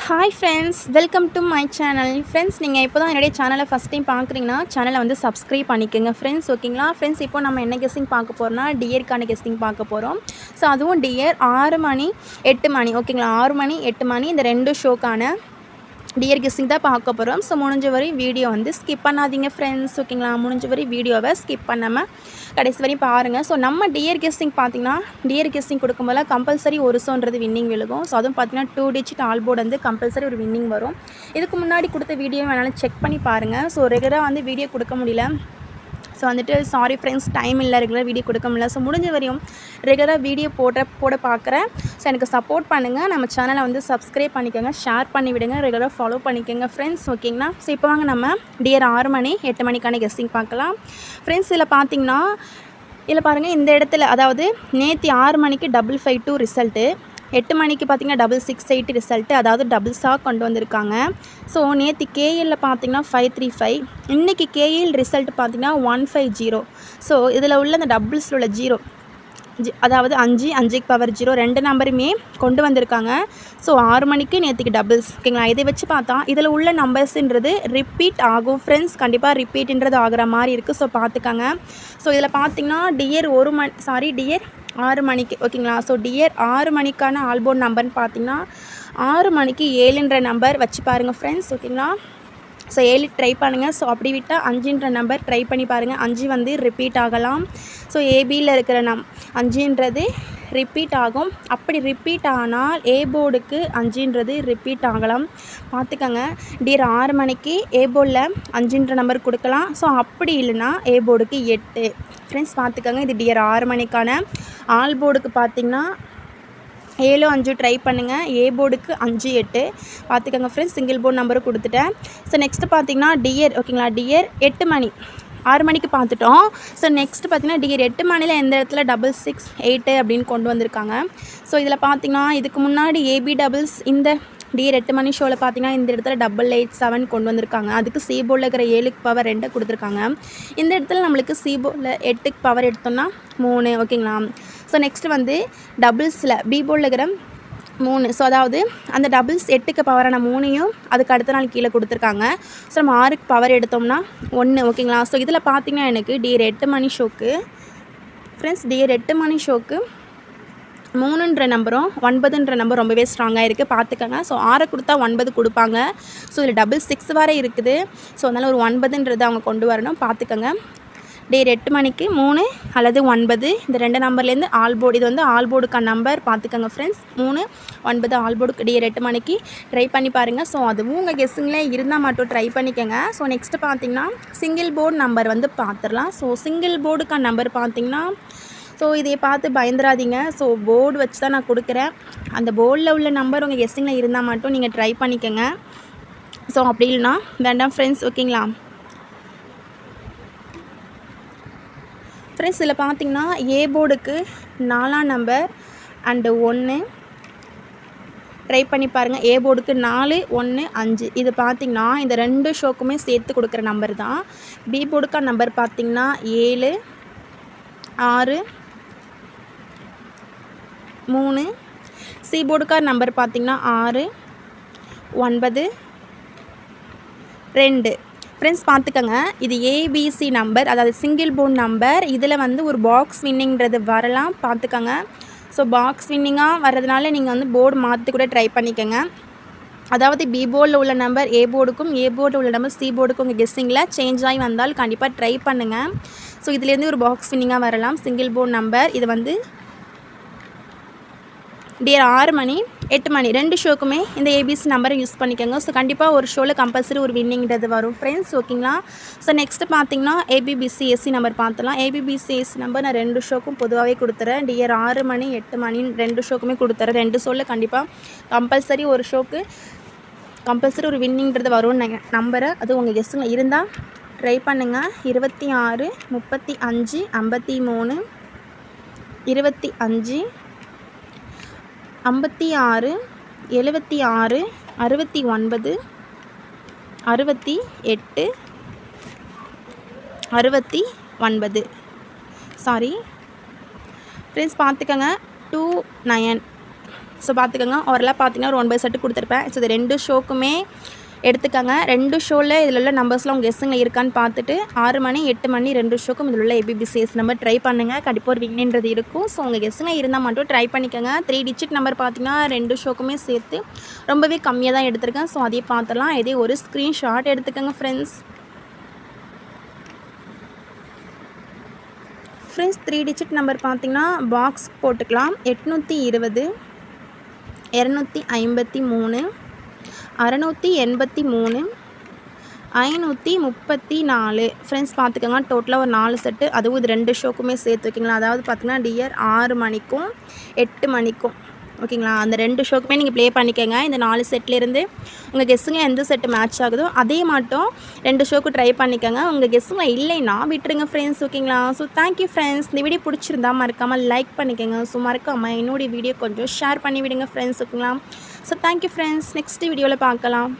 Hi friends, welcome to my channel. Friends, நீங்கள் இப்போ தான் என்னுடைய சேனலை ஃபஸ்ட் டைம் பார்க்குறீங்கன்னா சேனலை வந்து சப்ஸ்கிரைப் பண்ணிக்கோங்க ஃப்ரெண்ட்ஸ். ஓகேங்களா ஃப்ரெண்ட்ஸ், இப்போ நம்ம என்ன கெஸ்டிங் பார்க்க போகிறோம்னா டியருக்கான கெஸ்டிங் பார்க்க போகிறோம். ஸோ அதுவும் டியர் 6 மணி 8 மணி ஓகேங்களா, 6 மணி 8 மணி இந்த 2 ஷோக்கான டியர் கெஸ்டிங் தான் பார்க்க போகிறோம். ஸோ முடிஞ்ச வரை வீடியோ வந்து ஸ்கிப் பண்ணாதீங்க ஃப்ரெண்ட்ஸ். ஓகேங்களா, முடிஞ்ச வரை வீடியோவை ஸ்கிப் பண்ணாமல் கடைசி வரையும் பாருங்கள். ஸோ நம்ம டியர் கெஸ்டிங் பார்த்திங்கன்னா டியர் கெஸ்டிங் கொடுக்கும்போது கம்பல்சரி ஒரு ஷோன்றது வின்னிங் விழுகும். ஸோ அதுவும் பார்த்திங்கன்னா 2 டிஜிட் ஆல் போர்டு வந்து கம்பல்சரி ஒரு வின்னிங் வரும். இதுக்கு முன்னாடி கொடுத்த வீடியோ வேணாலும் செக் பண்ணி பாருங்கள். ஸோ ரெகுலராக வந்து வீடியோ கொடுக்க முடியல. ஸோ வந்துட்டு சாரி ஃப்ரெண்ட்ஸ், டைம் இல்லை, ரெகுலராக வீடியோ கொடுக்க முடியல. ஸோ முடிஞ்ச வரையும் ரெகுலராக வீடியோ போட பார்க்குறேன். ஸோ எனக்கு சப்போர்ட் பண்ணுங்கள். நம்ம சேனலை வந்து சப்ஸ்கிரைப் பண்ணிக்கோங்க, ஷேர் பண்ணி விடுங்க, ரெகுலராக ஃபாலோ பண்ணிக்கோங்க ஃப்ரெண்ட்ஸ். ஓகேங்களா, ஸோ இப்போ வாங்க நம்ம டியர் 6 மணி 8 மணிக்கான கெஸ்டிங் பார்க்கலாம் ஃப்ரெண்ட்ஸ். இதில் பார்த்திங்கன்னா பாருங்கள், இந்த இடத்துல அதாவது நேற்று 6 மணிக்கு 552 ரிசல்ட்டு, 8 மணிக்கு பார்த்திங்கன்னா 668 ரிசல்ட்டு, அதாவது டபுள்ஸாக கொண்டு வந்திருக்காங்க. ஸோ நேற்று கேஎல்லில் பார்த்திங்கன்னா 535, இன்றைக்கி கேஎல் ரிசல்ட் பார்த்திங்கன்னா 150. ஸோ இதில் உள்ள அந்த டபுள்ஸில் உள்ள 0 அதாவது 5 5க்கு பவர் 0 2 நம்பருமே கொண்டு வந்திருக்காங்க. ஸோ 6 மணிக்கு நேற்றுக்கு டபுள்ஸ் ஓகேங்களா. இதை வச்சு பார்த்தா இதில் உள்ள நம்பர்ஸுன்றது ரிப்பீட் ஆகும் ஃப்ரெண்ட்ஸ். கண்டிப்பாக ரிப்பீட்ன்றது ஆகிற மாதிரி இருக்குது. ஸோ பார்த்துக்கோங்க. ஸோ இதில் பார்த்திங்கன்னா டியர் 6 மணிக்கு ஓகேங்களா. ஸோ டியர் 6 மணிக்கான ஆல்போர்ட் நம்பர்னு பார்த்திங்கன்னா 6 மணிக்கு 7ன்ற நம்பர் வச்சு பாருங்கள் ஃப்ரெண்ட்ஸ். ஓகேங்களா, ஸோ 7 ட்ரை பண்ணுங்கள். ஸோ அப்படி விட்டால் 5ன்ற நம்பர் ட்ரை பண்ணி பாருங்கள். 5 வந்து ரிப்பீட் ஆகலாம். ஸோ ஏபியில் இருக்கிற 5ன்றது ரிப்பீட் ஆகும். அப்படி ரிப்பீட் ஆனால் ஏ போர்டுக்கு 5ன்றது ரிப்பீட் ஆகலாம். பார்த்துக்கோங்க. டியர் 6 மணிக்கு ஏ போர்டில் 5ன்ற நம்பர் கொடுக்கலாம். ஸோ அப்படி இல்லைன்னா ஏ போர்டுக்கு 8 ஃப்ரெண்ட்ஸ். பார்த்துக்கோங்க. இது டியர் 6 மணிக்கான ஆல் போர்டுக்கு பார்த்திங்கன்னா 7 5 ட்ரை பண்ணுங்கள். ஏ போர்டுக்கு 5 8 பார்த்துக்கோங்க ஃப்ரெண்ட்ஸ். சிங்கிள் போர்டு நம்பரும் கொடுத்துட்டேன். ஸோ நெக்ஸ்ட்டு பார்த்திங்கன்னா டியர் ஓகேங்களா, டியர் 8 மணி 6 மணிக்கு பார்த்துட்டோம். ஸோ நெக்ஸ்ட்டு பார்த்திங்கன்னா டியர் 8 மணியில் எந்த இடத்துல 668 அப்படின்னு கொண்டு வந்திருக்காங்க. ஸோ இதில் பார்த்திங்கன்னா இதுக்கு முன்னாடி ஏபி டபுள்ஸ் இந்த டியர் 8 மணி ஷோவில் பார்த்திங்கன்னா இந்த இடத்துல 887 கொண்டு வந்திருக்காங்க. அதுக்கு சி போர்டில் இருக்கிற 7க்கு பவர் 2 கொடுத்துருக்காங்க. இந்த இடத்துல நம்மளுக்கு சி போர்டில் 8க்கு பவர் எடுத்தோம்னா 3 ஓகேங்களா. ஸோ நெக்ஸ்ட்டு வந்து டபுள்ஸில் பி போர்டில் இருக்கிற 3. ஸோ அதாவது அந்த டபுள்ஸ் 8க்கு பவரான 3யும் அதுக்கு அடுத்த நாள் கீழே கொடுத்துருக்காங்க. ஸோ நம்ம 6க்கு பவர் எடுத்தோம்னா 1 ஓகேங்களா. ஸோ இதில் பார்த்திங்கன்னா எனக்கு டியர் 8 மணி ஷோக்கு ஃப்ரெண்ட்ஸ், டியர் 8 மணி ஷோக்கு 3ன்ற நம்பரும் 9ன்ற நம்பர் ரொம்பவே ஸ்ட்ராங்காக இருக்குது. பார்த்துக்கோங்க. ஸோ 6 கொடுத்தா 9 கொடுப்பாங்க. ஸோ இதில் 6 வரை இருக்குது. ஸோ அதனால் ஒரு 9ன்றது அவங்க கொண்டு வரணும். பார்த்துக்கோங்க. டியர் 8 மணிக்கு 3 அல்லது 9 இந்த 2 நம்பர்லேருந்து ஆல் போர்டு, இது வந்து ஆல் போர்டுக்கான நம்பர். பார்த்துக்கோங்க ஃப்ரெண்ட்ஸ். 3 9 ஆல் போர்டுக்கு டியர் 8 மணிக்கு ட்ரை பண்ணி பாருங்கள். ஸோ அதுவும் உங்கள் கெஸ்ஸிங்கில் இருந்தால் மட்டும் ட்ரை பண்ணிக்கோங்க. ஸோ நெக்ஸ்ட்டு பார்த்திங்கன்னா சிங்கிள் போர்டு நம்பர் வந்து பார்த்துடலாம். ஸோ சிங்கிள் போர்டுக்கான நம்பர் பார்த்திங்கன்னா ஸோ இதை பார்த்து பயந்துடாதீங்க. ஸோ போர்டு வச்சு தான் நான் கொடுக்குறேன். அந்த போர்டில் உள்ள நம்பர் உங்கள் கெஸ்ஸிங்கில் இருந்தால் மட்டும் நீங்கள் ட்ரை பண்ணிக்கோங்க. ஸோ அப்படி இல்லைனா வேண்டாம் ஃப்ரெண்ட்ஸ். ஓகேங்களா ஃப்ரெண்ட்ஸ், இதில் பார்த்திங்கன்னா ஏ போர்டுக்கு 4ஆம் நம்பர் அண்டு 1 ட்ரை பண்ணி பாருங்கள். ஏ போர்டுக்கு 4 1 5 இது பார்த்திங்கன்னா இந்த 2 ஷோக்குமே சேர்த்து கொடுக்குற நம்பர் தான். பி போர்டுக்கான நம்பர் பார்த்திங்கன்னா 7 6 3. சி போர்டுக்கான நம்பர் பார்த்திங்கன்னா 6 9 2 ஃப்ரெண்ட்ஸ். பார்த்துக்கோங்க. இது ஏபிசி நம்பர், அதாவது சிங்கிள் போர்டு நம்பர். இதில் வந்து ஒரு பாக்ஸ் வின்னிங்கிறது வரலாம். பார்த்துக்கோங்க. ஸோ பாக்ஸ் வின்னிங்காக வர்றதுனால நீங்கள் வந்து போர்டு மாற்றி கூட ட்ரை பண்ணிக்கோங்க. அதாவது பி போர்டில் உள்ள நம்பர் ஏ போர்டுக்கும், ஏ போர்டில் உள்ள நம்பர் சி போர்டுக்கும் உங்கள் கெஸ்ஸிங்கில் சேஞ்ச் ஆகி வந்தால் கண்டிப்பாக ட்ரை பண்ணுங்கள். ஸோ இதுலேருந்து ஒரு பாக்ஸ் வின்னிங்காக வரலாம் சிங்கிள் போர்டு நம்பர். இது வந்து டியர் 6 மணி 8 மணி 2 ஷோக்குமே இந்த ஏபிசி நம்பரை யூஸ் பண்ணிக்கோங்க. ஸோ கண்டிப்பாக ஒரு ஷோவில் கம்பல்சரி ஒரு வின்னிங்கிறது வரும் ஃப்ரெண்ட்ஸ். ஓகேங்களா. ஸோ நெக்ஸ்ட்டு பார்த்திங்கன்னா ஏபிபிசிஎஸ்சி நம்பர் பார்த்துலாம். ஏபிபிசிஎஸ்சி நம்பர் நான் 2 ஷோக்கும் பொதுவாகவே கொடுத்துறேன். டியர் 6 மணி 8 மணி 2 ஷோக்குமே கொடுத்துறேன். 2 ஷோவில் கண்டிப்பாக கம்பல்சரி ஒரு ஷோக்கு கம்பல்சரி ஒரு வின்னிங்கிறது வரும் நம்பரை. அது உங்கள் கெஸ்ஸில் இருந்தால் ட்ரை பண்ணுங்கள். 26 35 53 25 56 76 69 68 69 சாரி ஃப்ரெண்ட்ஸ். பார்த்துக்கோங்க. 29 ஸோ பார்த்துக்கோங்க. ஓரளவு பார்த்தீங்கன்னா ஒரு 1 பை செட்டு கொடுத்துருப்பேன். ஸோ இது 2 ஷோக்குமே எடுத்துக்கங்க. 2 ஷோவில் இதில் உள்ள நம்பர்ஸ்லாம் உங்கள் கெஸ்ஸிங்கில் இருக்கான்னு பார்த்துட்டு 6 மணி 8 மணி 2 ஷோக்கும் இதில் உள்ள ABCS நம்பர் ட்ரை பண்ணுங்கள். கண்டிப்பாக ஒரு வின்னுன்றது இருக்கும். ஸோ உங்கள் கெஸ்ஸிங்கில் இருந்தால் மட்டும் ட்ரை பண்ணிக்கோங்க. 3 டிஜிட் நம்பர் பார்த்தீங்கன்னா 2 ஷோக்குமே சேர்த்து ரொம்பவே கம்மியாக தான் எடுத்திருக்கேன். ஸோ அதையே பார்த்துடலாம். இதே ஒரு ஸ்க்ரீன்ஷாட் எடுத்துக்கோங்க ஃப்ரெண்ட்ஸ். 3 டிஜிட் நம்பர் பார்த்தீங்கன்னா பாக்ஸ் போட்டுக்கலாம். 820 253 683 534 ஃப்ரெண்ட்ஸ் பார்த்துக்கோங்க. டோட்டலாக ஒரு 4 செட்டு, அதுவும் இது 2 ஷோக்குமே சேர்த்து ஓகேங்களா. அதாவது பார்த்திங்கன்னா டியர் 6 மணிக்கும் 8 மணிக்கும் ஓகேங்களா. அந்த 2 ஷோக்குமே நீங்கள் ப்ளே பண்ணிக்கோங்க. இந்த 4 செட்லேருந்து உங்கள் கெஸ்ஸுங்க எந்த செட்டு மேட்ச் ஆகுதோ அதே மட்டும் 2 ஷோக்கு ட்ரை பண்ணிக்கோங்க. உங்கள் கெஸ்ஸுங்க இல்லைன்னா விட்டுருங்க ஃப்ரெண்ட்ஸ் ஓகேங்களா. So thank you friends. இந்த வீடியோ பிடிச்சிருந்தா மறக்காமல் லைக் பண்ணிக்கோங்க. ஸோ மறக்காமல் என்னுடைய வீடியோ கொஞ்சம் ஷேர் பண்ணி விடுங்க ஃப்ரெண்ட்ஸ் ஓகேங்களா. So thank you friends. நெக்ஸ்ட் வீடியோவில் பார்க்கலாம்.